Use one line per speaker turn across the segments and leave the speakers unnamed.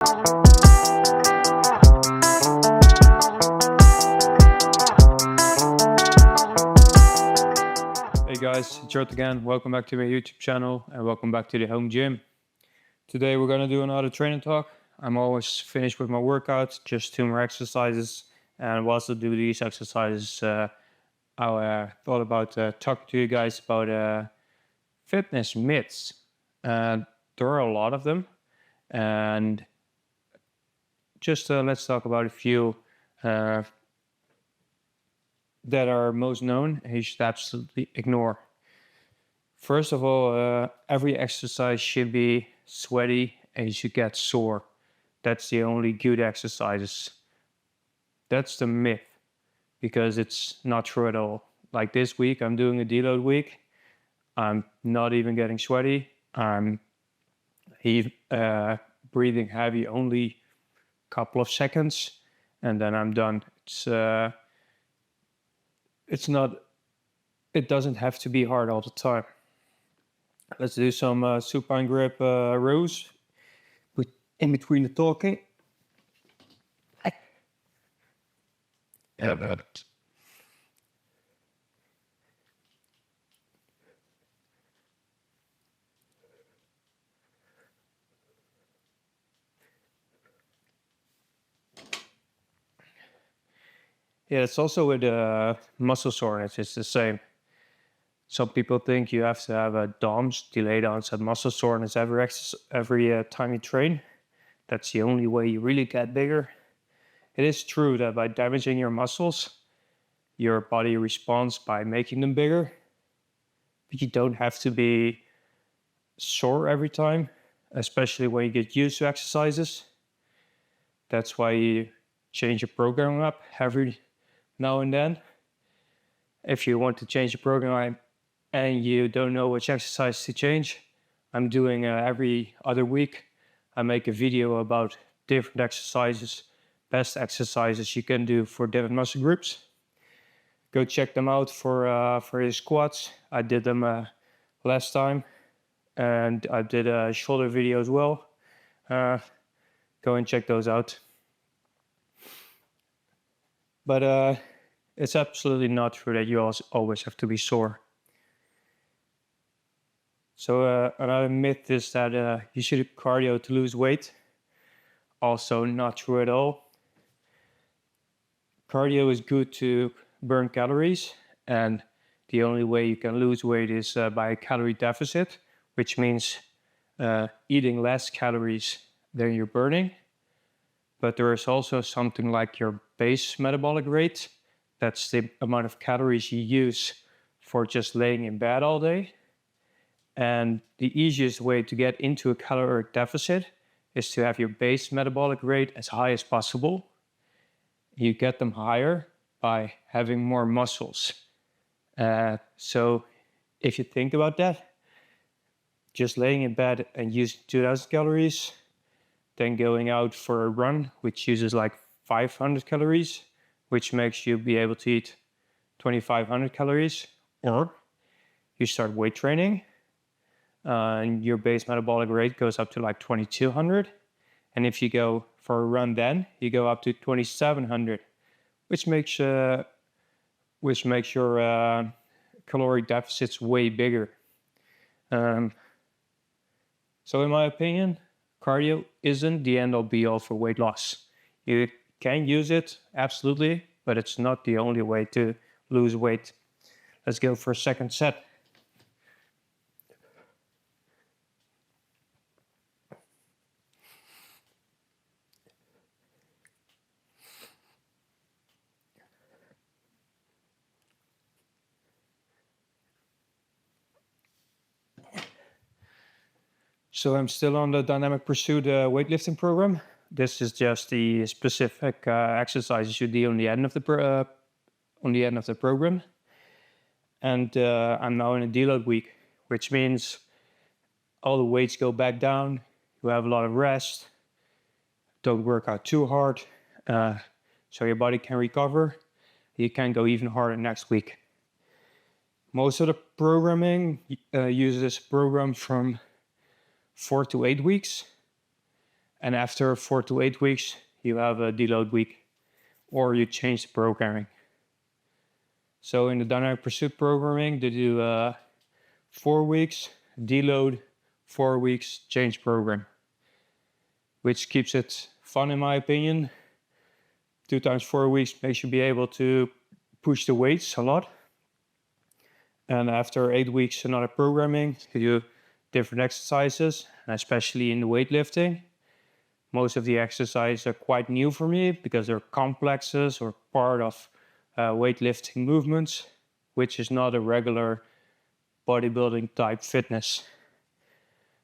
Hey guys, it's Jort again. Welcome back to my YouTube channel and welcome back to the home gym. Today we're gonna do another training talk. I'm always finished with my workouts, just 2 more exercises. And whilst I do these exercises, I thought about talking to you guys about fitness myths. There are a lot of them, and just let's talk about a few that are most known and you should absolutely ignore. First of all, every exercise should be sweaty and you should get sore. That's the only good exercises. That's the myth, because it's not true at all. Like this week, I'm doing a deload week. I'm not even getting sweaty. I'm breathing heavy only a couple of seconds, and then I'm done. It doesn't have to be hard all the time. Let's do some supine grip rows in between the talking. Yeah, that. Yeah, it's also with muscle soreness. It's the same. Some people think you have to have a DOMS, delayed onset muscle soreness, every time you train. That's the only way you really get bigger. It is true that by damaging your muscles, your body responds by making them bigger. But you don't have to be sore every time, especially when you get used to exercises. That's why you change your program up every now and then. If you want to change the program and you don't know which exercise to change, I'm doing every other week. I make a video about different exercises, best exercises you can do for different muscle groups. Go check them out for your squats. I did them last time, and I did a shoulder video as well. Go and check those out. But it's absolutely not true that you always have to be sore. So another myth is that you should do cardio to lose weight. Also not true at all. Cardio is good to burn calories, and the only way you can lose weight is by a calorie deficit, which means eating less calories than you're burning. But there is also something like your base metabolic rate. That's the amount of calories you use for just laying in bed all day. And the easiest way to get into a caloric deficit is to have your base metabolic rate as high as possible. You get them higher by having more muscles. So if you think about that, just laying in bed and using 2000 calories, then going out for a run, which uses like 500 calories, which makes you be able to eat 2500 calories, or you start weight training and your base metabolic rate goes up to like 2200. And if you go for a run, then you go up to 2700, which makes your caloric deficits way bigger. So in my opinion, cardio isn't the end all be all for weight loss. You can use it, absolutely, but it's not the only way to lose weight. Let's go for a second set. So I'm still on the Dynamic Pursuit weightlifting program. This is just the specific exercises you do on the end of the program. And I'm now in a deload week, which means all the weights go back down. You have a lot of rest. Don't work out too hard, so your body can recover. You can go even harder next week. Most of the programming uses this program from 4 to 8 weeks. And after 4 to 8 weeks, you have a deload week, or you change the programming. So in the dynamic pursuit programming, they do 4 weeks, deload, 4 weeks, change program, which keeps it fun in my opinion. 2 times 4 weeks makes you be able to push the weights a lot. And after 8 weeks, another programming, you do different exercises, and especially in the weightlifting. Most of the exercises are quite new for me because they're complexes or part of weightlifting movements, which is not a regular bodybuilding type fitness.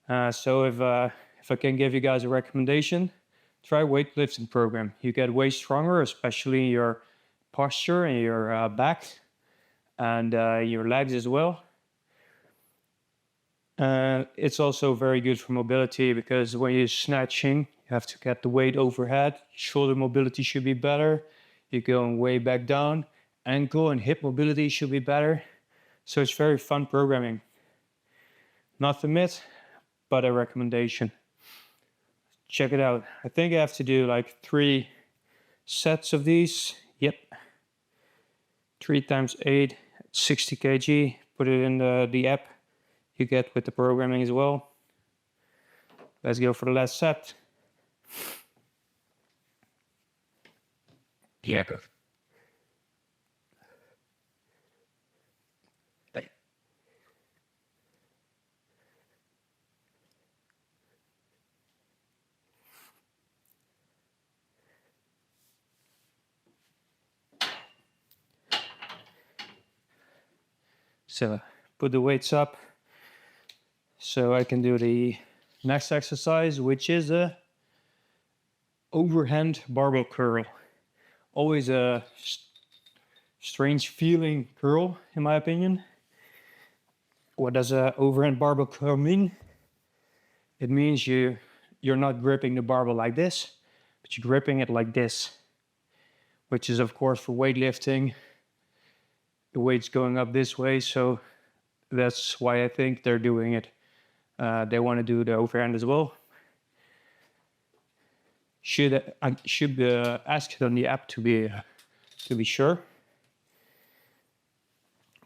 So if I can give you guys a recommendation, try weightlifting program. You get way stronger, especially your posture and your back and your legs as well. It's also very good for mobility because when you're snatching, you have to get the weight overhead. Shoulder mobility should be better. You're going way back down. Ankle and hip mobility should be better. So it's very fun programming. Not a myth, but a recommendation. Check it out. I think I have to do like 3 sets of these. Yep. 3 times 8, 60 kg. Put it in the app you get with the programming as well. Let's go for the last set.
Yeah.
So put the weights up so I can do the next exercise, which is a overhand barbell curl. Always a strange feeling curl, in my opinion. What does a overhand barbell curl mean? It means you're not gripping the barbell like this, but you're gripping it like this, which is of course for weightlifting. The weight's going up this way, so that's why I think they're doing it. They want to do the overhand as well. I should ask it on the app to be sure,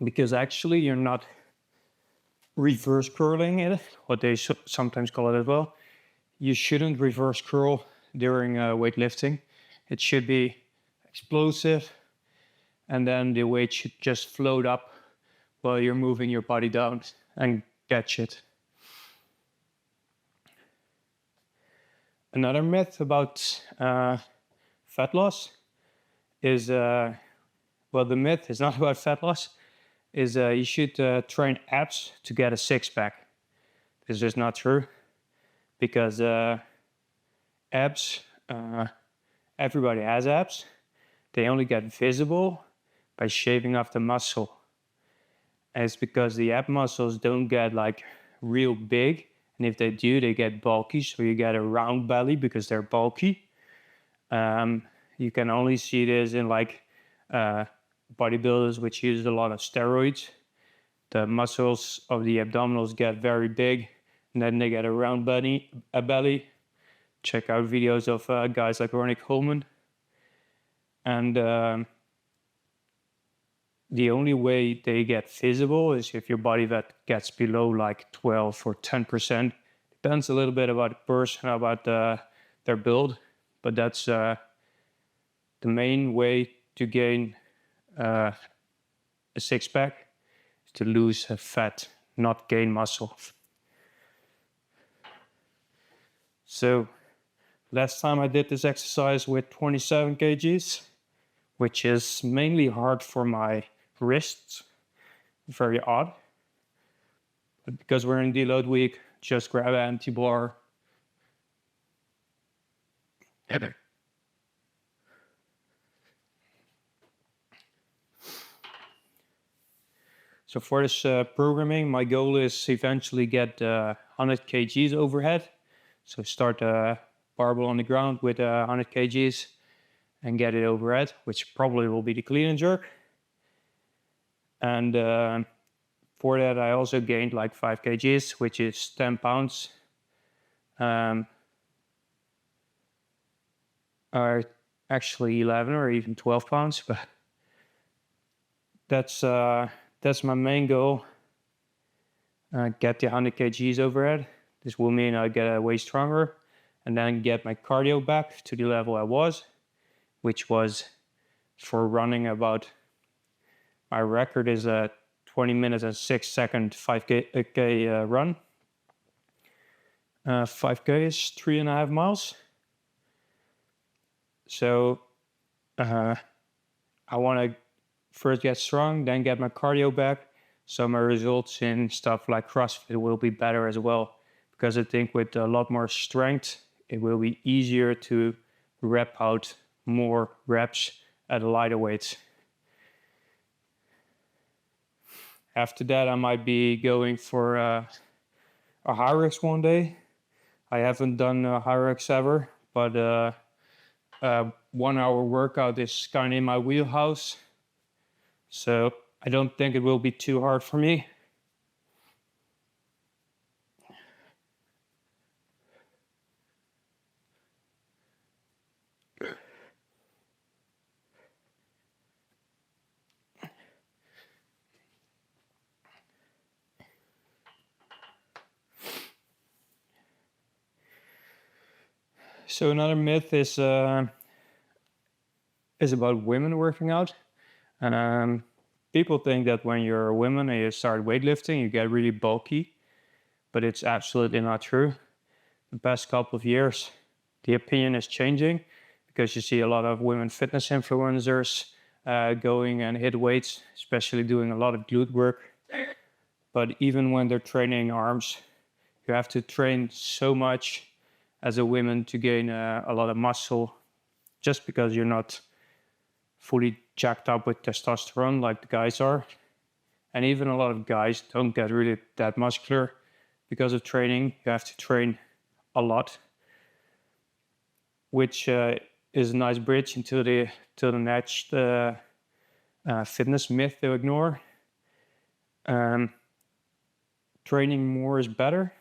because actually you're not reverse curling it, what they sometimes call it as well. You shouldn't reverse curl during weightlifting. It should be explosive, and then the weight should just float up while you're moving your body down and catch it. Another myth about fat loss is, well, the myth is not about fat loss, is you should train abs to get a six-pack. This is just not true, because abs, everybody has abs. They only get visible by shaving off the muscle. And it's because the ab muscles don't get like real big, and if they do, they get bulky, so you get a round belly because they're bulky. You can only see this in like bodybuilders which use a lot of steroids. The muscles of the abdominals get very big, and then they get a round belly. Check out videos of guys like Ronnie Coleman. And the only way they get visible is if your body fat gets below like 12 or 10%. Depends a little bit about the person, about their build, but that's the main way to gain a six-pack is to lose fat, not gain muscle. So last time I did this exercise with 27 kgs, which is mainly hard for my wrists. Very odd. But because we're in deload week, just grab an empty bar. So for this programming, my goal is eventually get 100 kgs overhead. So start a barbell on the ground with 100 kgs and get it overhead, which probably will be the clean and jerk. And for that, I also gained like 5 kgs, which is 10 pounds. are actually 11 or even 12 pounds, but that's my main goal. Get the 100 kgs overhead. This will mean I get way stronger, and then get my cardio back to the level I was, which was for running about, my record is a 20 minutes and 6 second 5K run. 5K is 3.5 miles. So I want to first get strong, then get my cardio back. So my results in stuff like CrossFit will be better as well. Because I think with a lot more strength, it will be easier to rep out more reps at lighter weights. After that, I might be going for a high reps one day. I haven't done a high reps ever, but 1 hour workout is kind of in my wheelhouse. So I don't think it will be too hard for me. So another myth is about women working out. And people think that when you're a woman and you start weightlifting, you get really bulky, but it's absolutely not true. The past couple of years, the opinion is changing because you see a lot of women fitness influencers going and hit weights, especially doing a lot of glute work. But even when they're training arms, you have to train so much as a woman to gain a lot of muscle, just because you're not fully jacked up with testosterone like the guys are. And even a lot of guys don't get really that muscular because of training. You have to train a lot, which is a nice bridge into the next fitness myth to ignore. Training more is better.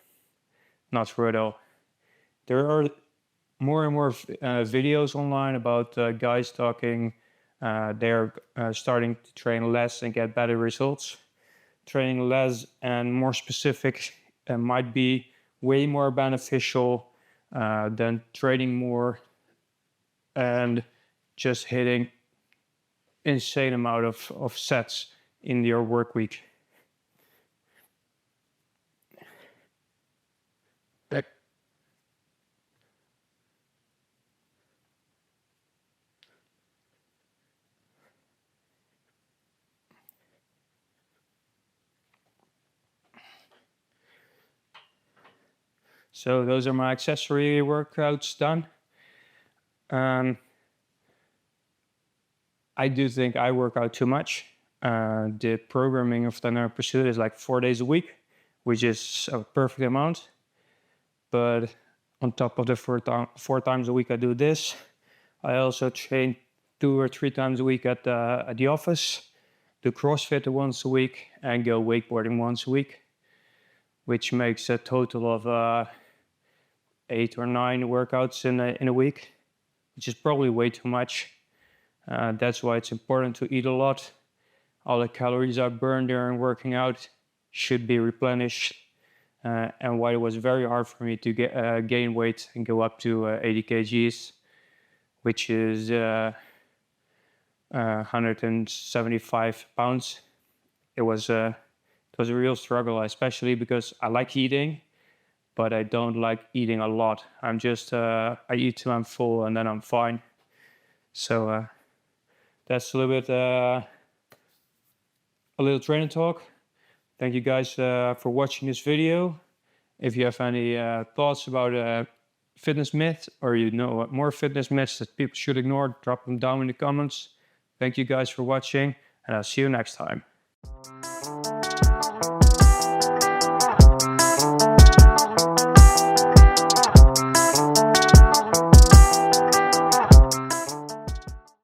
Not true at all. There are more and more videos online about guys talking they're starting to train less and get better results. Training less and more specific might be way more beneficial than training more and just hitting insane amount of sets in your work week. So those are my accessory workouts done. I do think I work out too much. The programming of Dynamic Pursuit is like 4 days a week, which is a perfect amount. But on top of the 4 times a week I do this, I also train 2 or 3 times a week at the office, do CrossFit once a week, and go wakeboarding once a week, which makes a total of 8 or 9 workouts in a week, which is probably way too much. That's why it's important to eat a lot. All the calories I burn during working out should be replenished, and why it was very hard for me to gain weight and go up to 80 kgs, which is 175 pounds. It was a real struggle, especially because I like eating, but I don't like eating a lot. I'm just I eat till I'm full and then I'm fine. So that's a little bit a little training talk. Thank you guys for watching this video. If you have any thoughts about fitness myths, or you know more fitness myths that people should ignore, drop them down in the comments. Thank you guys for watching, and I'll see you next time.